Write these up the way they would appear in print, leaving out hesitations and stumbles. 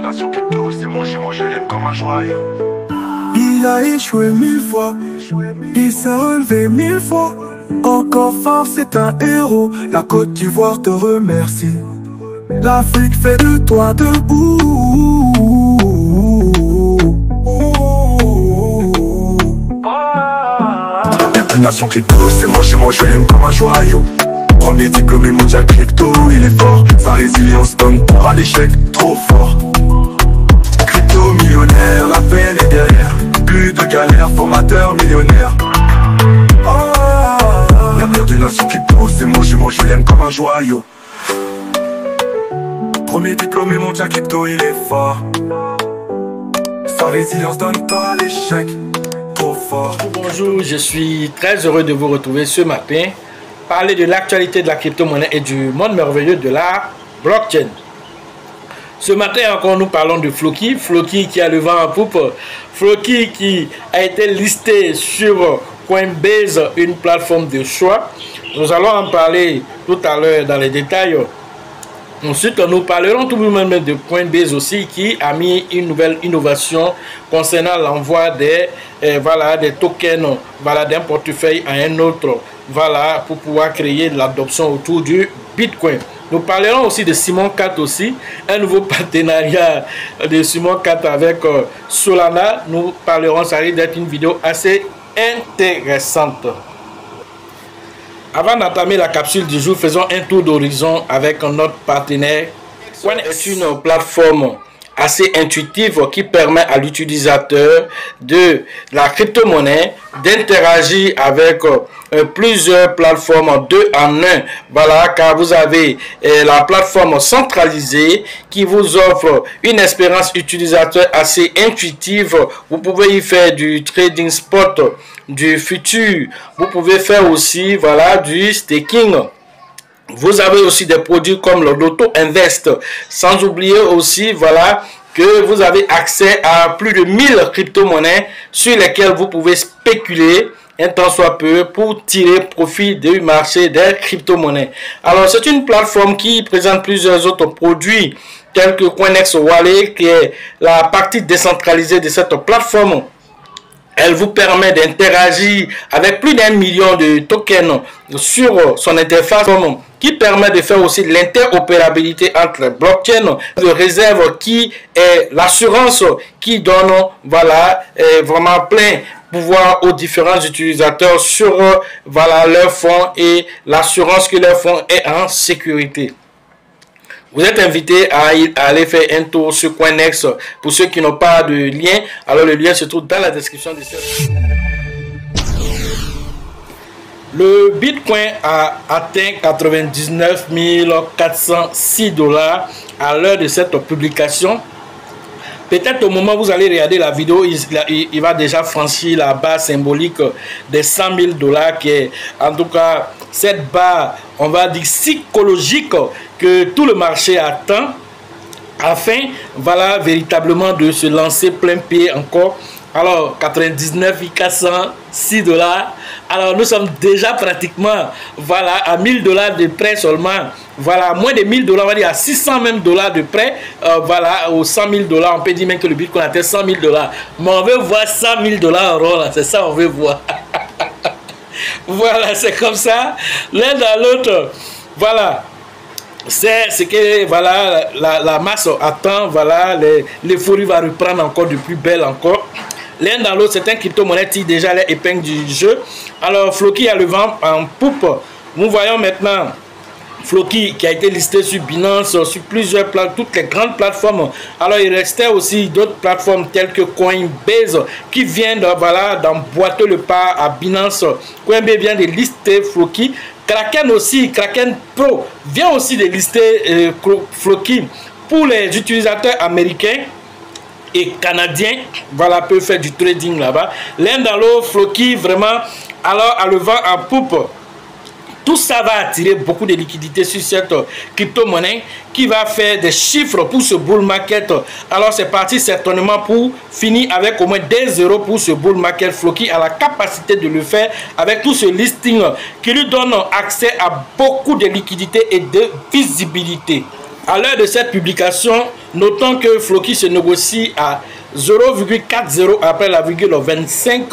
nation crypto, c'est mon chez moi, je l'aime comme un joyau. Il a échoué 1000 fois, il s'est relevé 1000 fois. Encore fort, c'est un héros. La Côte d'Ivoire te remercie. L'Afrique fait de toi debout. Nation crypto, c'est mon chez moi, je l'aime comme un joyau. Premier diplômé mondial crypto, il est fort. Sa résilience donne pour à l'échec, trop fort. Crypto millionnaire, la peine est derrière. Plus de galères, formateur millionnaire. L'avenir de nation crypto, c'est mon chez moi, je l'aime comme un joyau. Premier diplômé mondial crypto, il est fort. Sa résilience donne pas à l'échec, trop fort. Bonjour, je suis très heureux de vous retrouver ce matin. Parler de l'actualité de la crypto-monnaie et du monde merveilleux de la blockchain. Ce matin encore, nous parlons de Floki. Floki qui a le vent en poupe. Floki qui a été listé sur Coinbase, une plateforme de choix. Nous allons en parler tout à l'heure dans les détails. Ensuite, nous parlerons tout de même de Coinbase aussi, qui a mis une nouvelle innovation concernant l'envoi des tokens d'un portefeuille à un autre, pour pouvoir créer de l'adoption autour du Bitcoin. Nous parlerons aussi de Simon Cat aussi, un nouveau partenariat de Simon Cat avec Solana. Nous parlerons, ça risque d'être une vidéo assez intéressante. Avant d'entamer la capsule du jour, faisons un tour d'horizon avec notre partenaire. Coin est une plateforme assez intuitive qui permet à l'utilisateur de la crypto-monnaie d'interagir avec plusieurs plateformes 2 en 1. Car vous avez la plateforme centralisée qui vous offre une expérience utilisateur assez intuitive. Vous pouvez y faire du trading spot, du futur. Vous pouvez faire aussi du staking. Vous avez aussi des produits comme le Loto Invest. Sans oublier aussi que vous avez accès à plus de 1000 crypto-monnaies sur lesquelles vous pouvez spéculer un temps soit peu pour tirer profit du marché des crypto-monnaies. Alors c'est une plateforme qui présente plusieurs autres produits tels que Coinex Wallet, qui est la partie décentralisée de cette plateforme. Elle vous permet d'interagir avec plus d'1 million de tokens sur son interface, qui permet de faire aussi l'interopérabilité entre les blockchains de réserve, qui est l'assurance qui donne vraiment plein pouvoir aux différents utilisateurs sur leurs fonds et l'assurance que leur fonds est en sécurité. Vous êtes invité à aller faire un tour sur Coinex. Pour ceux qui n'ont pas de lien, alors le lien se trouve dans la description de cette vidéo. Le Bitcoin a atteint 99 406 $ à l'heure de cette publication. Peut-être au moment où vous allez regarder la vidéo, il va déjà franchir la barre symbolique des 100 000 $, qui est en tout cas cette barre, on va dire, psychologique que tout le marché attend afin véritablement de se lancer plein pied encore. Alors 99 406 $. Alors nous sommes déjà pratiquement à 1000 $ de près seulement. Moins de 1000 $, on va dire à 600 même $ de près. Aux 100 000 $, on peut dire même que le Bitcoin atteint 100 000 $. Mais on veut voir 100 000 $ en rond, c'est ça on veut voir. C'est comme ça, l'un dans l'autre. C'est ce que la masse attend. L'euphorie va reprendre encore de plus belle encore. L'un dans l'autre, certains crypto-monnaies tirent déjà les épingles du jeu. Alors Floki a le vent en poupe. Nous voyons maintenant Floki qui a été listé sur Binance, sur plusieurs plateformes, toutes les grandes plateformes. Alors il restait aussi d'autres plateformes telles que Coinbase qui viennent d'emboîter le pas à Binance. Coinbase vient de lister Floki. Kraken aussi, Kraken Pro vient aussi de lister Floki pour les utilisateurs américains et canadiens, peuvent faire du trading là-bas. L'un dans l'autre, Floki vraiment a le vent en poupe. Tout ça va attirer beaucoup de liquidités sur cette crypto-monnaie qui va faire des chiffres pour ce bull market. Alors c'est parti certainement pour finir avec au moins des euros pour ce bull market. Floki a la capacité de le faire avec tout ce listing qui lui donne accès à beaucoup de liquidités et de visibilité. À l'heure de cette publication, notons que Floki se négocie à 0,40 après la virgule 25,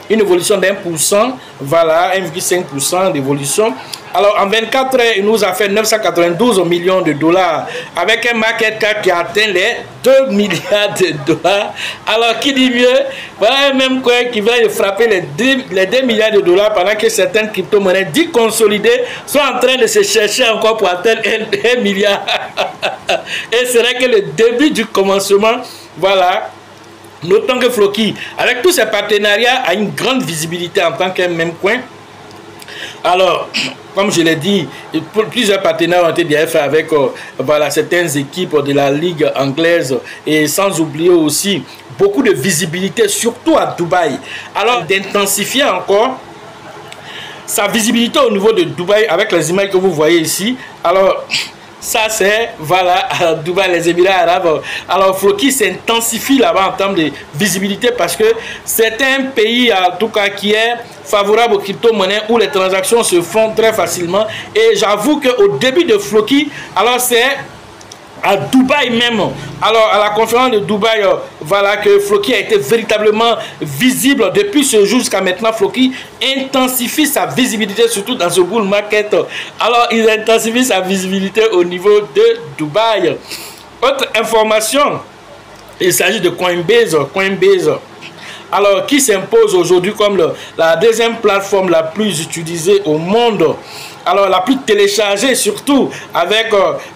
une évolution d'1%, voilà, 1,5% d'évolution. Alors en 24 heures, il nous a fait 992 millions de dollars avec un market cap qui a atteint les 2 milliards de dollars. Alors qui dit mieux? Voilà un même coin qui vient de frapper les 2 milliards de dollars pendant que certaines crypto-monnaies dites consolidées sont en train de se chercher encore pour atteindre 1 milliard. Et c'est vrai que le début du commencement, voilà. Notons que Floki, avec tous ses partenariats, a une grande visibilité en tant qu'un même coin. Alors, comme je l'ai dit, plusieurs partenaires ont été déjà faits avec voilà, certaines équipes de la Ligue anglaise et sans oublier aussi beaucoup de visibilité, surtout à Dubaï. Alors, d'intensifier encore sa visibilité au niveau de Dubaï avec les images que vous voyez ici. Alors, ça c'est, voilà, Dubaï, les Émirats arabes. Alors, Floki s'intensifie là-bas en termes de visibilité parce que c'est un pays, en tout cas, qui est favorable aux crypto-monnaies où les transactions se font très facilement. Et j'avoue qu'au début de Floki, alors c'est à Dubaï même, alors à la conférence de Dubaï, voilà que Floki a été véritablement visible depuis ce jour jusqu'à maintenant. Floki intensifie sa visibilité, surtout dans ce bull market. Alors il intensifie sa visibilité au niveau de Dubaï. Autre information, il s'agit de Coinbase. Alors qui s'impose aujourd'hui comme la deuxième plateforme la plus utilisée au monde. Alors la plus téléchargée surtout avec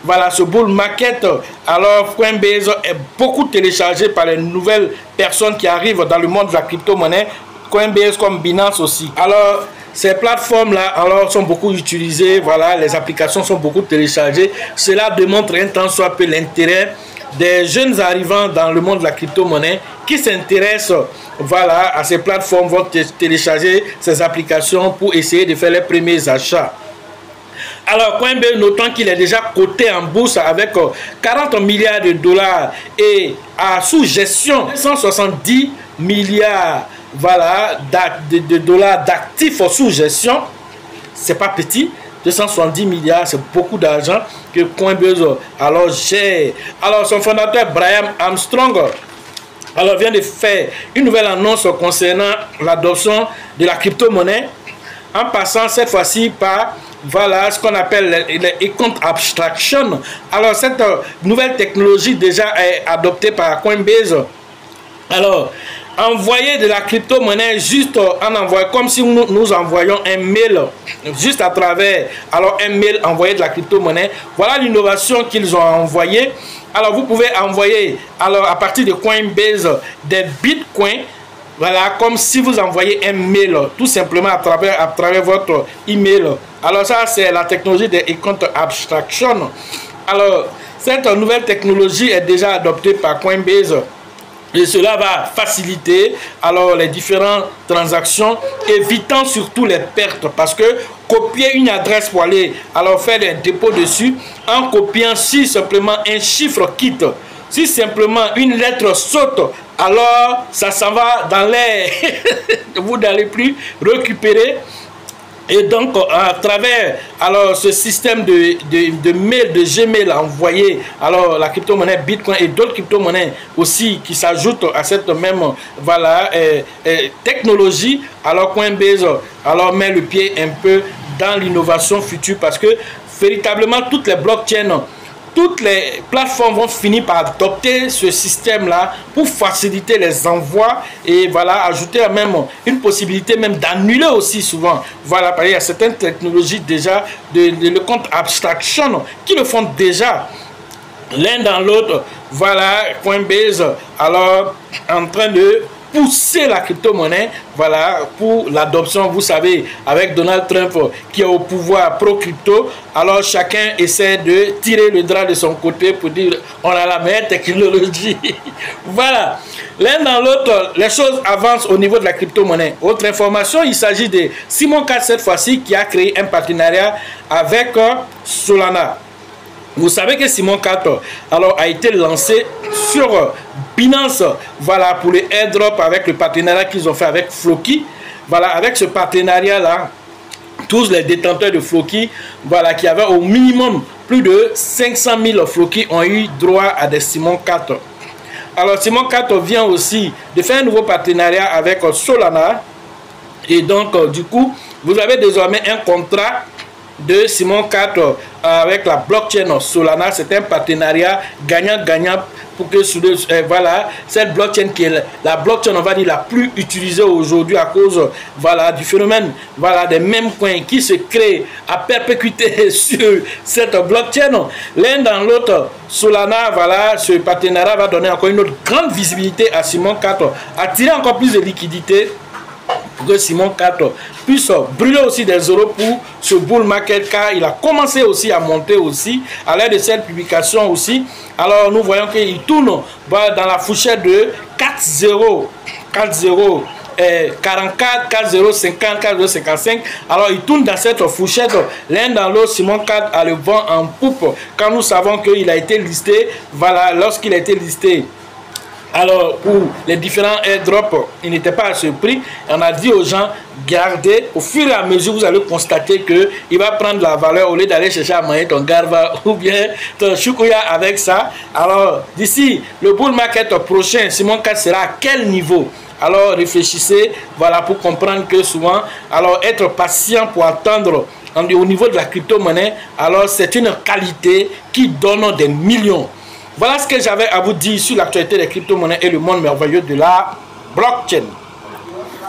voilà ce bull market. Alors Coinbase est beaucoup téléchargé par les nouvelles personnes qui arrivent dans le monde de la crypto-monnaie. Coinbase comme Binance aussi. Alors ces plateformes là alors sont beaucoup utilisées, voilà, les applications sont beaucoup téléchargées. Cela démontre un tant soit peu l'intérêt des jeunes arrivants dans le monde de la crypto-monnaie qui s'intéressent, voilà, à ces plateformes, vont télécharger ces applications pour essayer de faire les premiers achats. Alors Coinbase, notons qu'il est déjà coté en bourse avec 40 milliards de dollars et à sous gestion 170 milliards, voilà, de dollars d'actifs sous gestion. C'est pas petit. 270 milliards, c'est beaucoup d'argent que Coinbase alors gère. Alors son fondateur Brian Armstrong alors vient de faire une nouvelle annonce concernant l'adoption de la crypto-monnaie en passant cette fois-ci par, voilà, ce qu'on appelle les account abstraction. Alors cette nouvelle technologie déjà est adoptée par Coinbase. Alors envoyer de la crypto-monnaie juste en envoyant, comme si nous envoyons un mail juste à travers, alors un mail envoyé de la crypto-monnaie. Voilà l'innovation qu'ils ont envoyée. Alors vous pouvez envoyer alors à partir de Coinbase des bitcoins, voilà, comme si vous envoyez un mail tout simplement à travers votre email. Alors ça c'est la technologie des account abstraction. Alors cette nouvelle technologie est déjà adoptée par Coinbase. Et cela va faciliter alors les différentes transactions, évitant surtout les pertes, parce que copier une adresse pour aller alors faire des dépôts dessus, en copiant si simplement un chiffre quitte, si simplement une lettre saute, alors ça s'en va dans l'air. Vous n'allez plus récupérer. Et donc, à travers alors ce système de mail, de Gmail envoyé, alors la crypto-monnaie Bitcoin et d'autres crypto-monnaies aussi qui s'ajoutent à cette même, voilà, technologie, alors Coinbase alors met le pied un peu dans l'innovation future parce que véritablement toutes les blockchains, toutes les plateformes vont finir par adopter ce système-là pour faciliter les envois et voilà, ajouter même une possibilité même d'annuler aussi souvent. Voilà, parce qu'il y a certaines technologies déjà de compte abstraction qui le font déjà l'un dans l'autre. Voilà, Coinbase alors en train de pousser la crypto-monnaie, voilà, pour l'adoption, vous savez, avec Donald Trump qui est au pouvoir pro-crypto, alors chacun essaie de tirer le drap de son côté pour dire on a la meilleure technologie. Voilà, l'un dans l'autre, les choses avancent au niveau de la crypto-monnaie. Autre information, il s'agit de Simon Cat cette fois-ci qui a créé un partenariat avec Solana. Vous savez que Simon Cat alors a été lancé sur Binance, voilà, pour les airdrop avec le partenariat qu'ils ont fait avec Floki. Voilà, avec ce partenariat là, tous les détenteurs de Floki, voilà, qui avaient au minimum plus de 500 000 floquis ont eu droit à des Simon 4. Alors Simon 4 vient aussi de faire un nouveau partenariat avec Solana. Et donc, du coup, vous avez désormais un contrat de Simon 4 avec la blockchain Solana. C'est un partenariat gagnant-gagnant pour que voilà, cette blockchain qui est la blockchain, on va dire, la plus utilisée aujourd'hui à cause, voilà, du phénomène, voilà, des mêmes coins qui se créent à perpétuité sur cette blockchain. L'un dans l'autre, Solana, voilà, ce partenariat va donner encore une autre grande visibilité à Simon 4, attirer encore plus de liquidités pour que Simon 4 puisse brûler aussi des euros pour ce bull market, car il a commencé aussi à monter aussi à l'aide de cette publication aussi. Alors nous voyons qu'il tourne dans la fourchette de 4,0 44, 4,0 50, 4,0 55. Alors il tourne dans cette fourchette. L'un dans l'autre, Simon 4 a le vent en poupe, quand nous savons qu'il a été listé. Voilà, lorsqu'il a été listé, alors pour les différents airdrops, il n'était pas à ce prix. On a dit aux gens, gardez. Au fur et à mesure, vous allez constater qu'il va prendre la valeur au lieu d'aller chercher à manger ton garva ou bien ton choukouya avec ça. Alors d'ici le bull market prochain, Simon 4 sera à quel niveau? Alors réfléchissez, voilà, pour comprendre que souvent, alors être patient pour attendre au niveau de la crypto-monnaie, alors c'est une qualité qui donne des millions. Voilà ce que j'avais à vous dire sur l'actualité des crypto-monnaies et le monde merveilleux de la blockchain.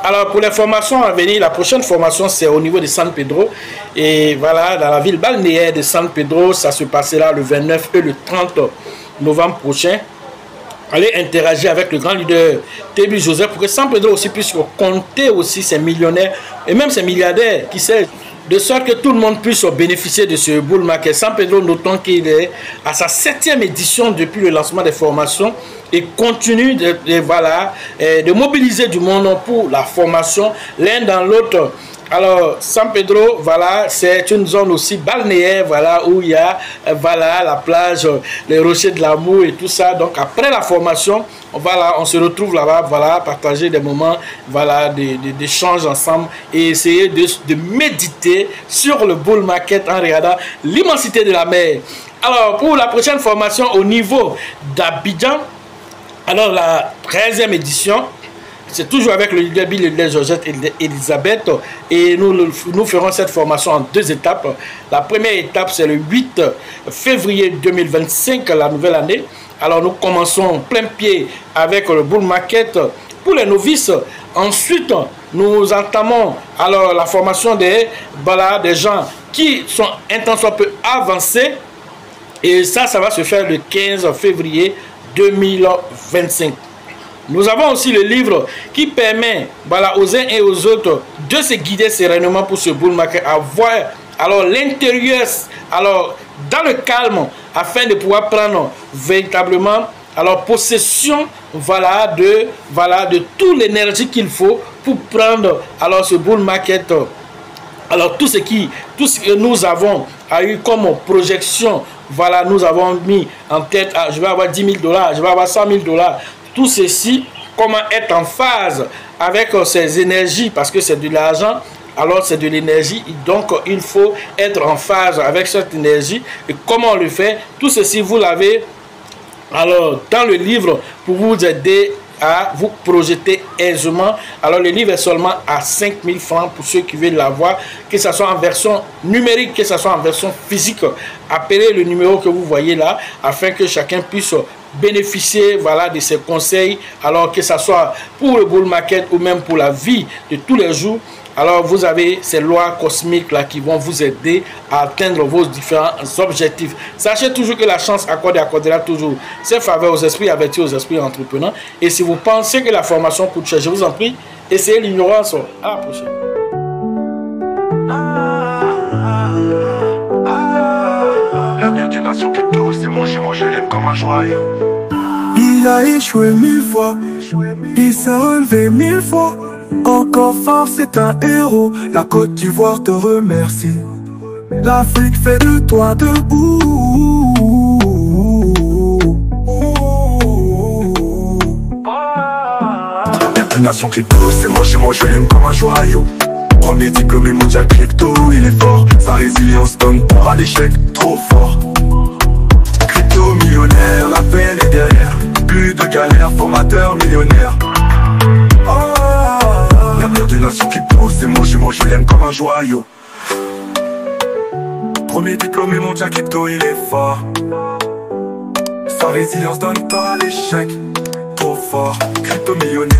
Alors pour les formations à venir, la prochaine formation c'est au niveau de San Pedro. Et voilà, dans la ville balnéaire de San Pedro, ça se passera le 29 et le 30 novembre prochain. Allez interagir avec le grand leader Tebi Joseph pour que San Pedro aussi puisse compter aussi ses millionnaires et même ses milliardaires, qui sait, de sorte que tout le monde puisse bénéficier de ce bull market. San Pedro, notons qu'il est à sa 7e édition depuis le lancement des formations et continue de mobiliser du monde pour la formation l'un dans l'autre. Alors San Pedro, voilà, c'est une zone aussi balnéaire, voilà, où il y a voilà, la plage, les rochers de l'amour et tout ça. Donc après la formation, voilà, on se retrouve là-bas, voilà, partager des moments, voilà, d'échanges ensemble et essayer de méditer sur le bull market en regardant l'immensité de la mer. Alors pour la prochaine formation au niveau d'Abidjan, alors la 13e édition, c'est toujours avec le leader Bill, le leader Georgette et Elisabeth. Et nous ferons cette formation en 2 étapes. La première étape, c'est le 8 février 2025, la nouvelle année. Alors nous commençons plein pied avec le bull market pour les novices. Ensuite, nous entamons alors la formation des gens qui sont intensément peu avancés. Et ça va se faire le 15 février 2025. Nous avons aussi le livre qui permet, voilà, aux uns et aux autres de se guider sereinement pour ce bull market, à voir alors l'intérieur, alors dans le calme, afin de pouvoir prendre véritablement alors possession, voilà, de toute l'énergie qu'il faut pour prendre alors ce bull market. Alors tout ce que nous avons eu comme projection, voilà, nous avons mis en tête, je vais avoir 10 000 $, je vais avoir 100 000 $. Tout ceci, comment être en phase avec ces énergies, parce que c'est de l'argent, alors c'est de l'énergie, donc il faut être en phase avec cette énergie. Et comment on le fait? Tout ceci, vous l'avez alors dans le livre pour vous aider à vous projeter aisément. Alors le livre est seulement à 5 000 francs pour ceux qui veulent l'avoir, que ce soit en version numérique, que ce soit en version physique. Appelez le numéro que vous voyez là, afin que chacun puisse bénéficier, voilà, de ces conseils, alors que ce soit pour le bull market ou même pour la vie de tous les jours. Alors vous avez ces lois cosmiques là qui vont vous aider à atteindre vos différents objectifs. Sachez toujours que la chance accordera toujours ses faveurs aux esprits avertis, aux esprits entrepreneurs. Et si vous pensez que la formation coûte cher, je vous en prie, essayez l'ignorance. À la prochaine. L'avenir d'une nation crypto, c'est moi je l'aime comme un joyau. Il a échoué 1000 fois, il s'est relevé 1000 fois. Encore fort, c'est un héros. La Côte d'Ivoire te remercie. L'Afrique fait de toi debout. Une nation crypto, c'est moi je l'aime comme un joyau. Premier diplômé mondial crypto, il est fort. Sa résilience donne peur à l'échec, trop fort. galère, formateur, millionnaire. L'avenir d'une nation qui pousse, c'est mon jumeau, je l'aime comme un joyau. Premier diplômé mondial crypto, il est fort. Sa résilience donne pas l'échec. Trop fort, crypto millionnaire.